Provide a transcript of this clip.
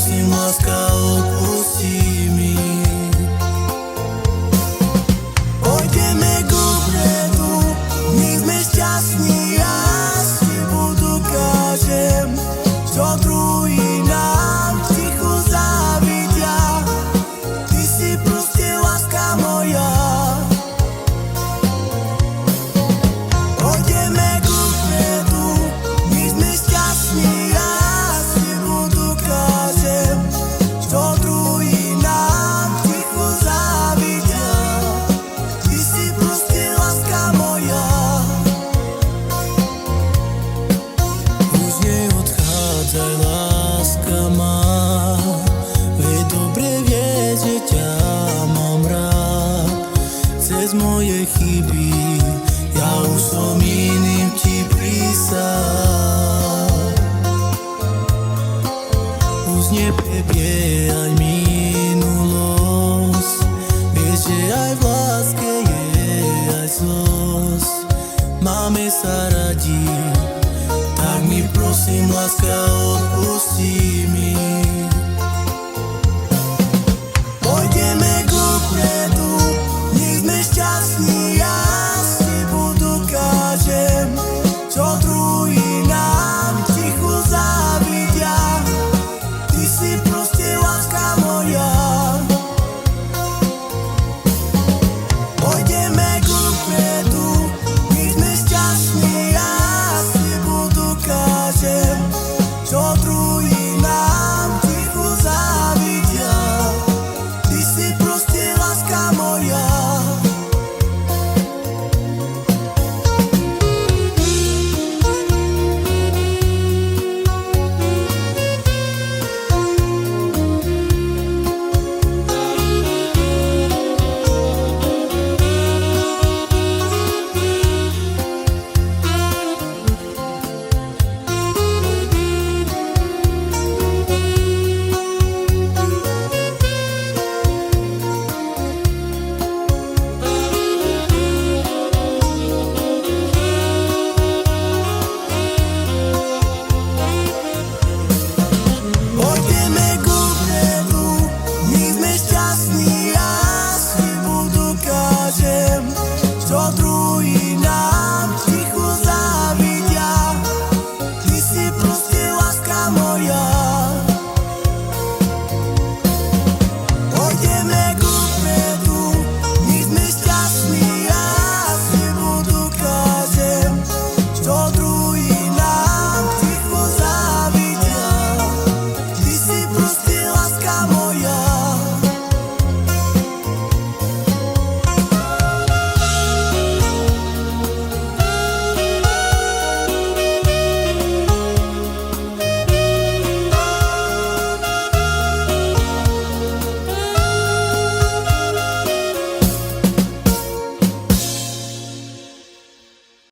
prosím, láska, odpustí mi. Pôjdeme dopredu, my sme šťastní, ja si dokážem, čo druhý nám ticho závidia. Ty si proste láska moja. Pôjdeme dopredu, my sme šťastní, ja si dokážem, čo druhý nám ticho závidia. Ty si proste láska moja. Už neodchádzaj, láska má, veď dobre vieš, že ťa mám rád. Cez moje chyby ja už som iným ti prísal. Už neprebiehaj minulosť, vieš, že aj v láske je aj zlosť. Máme sa radi, tak mi prosím, láska, odpustí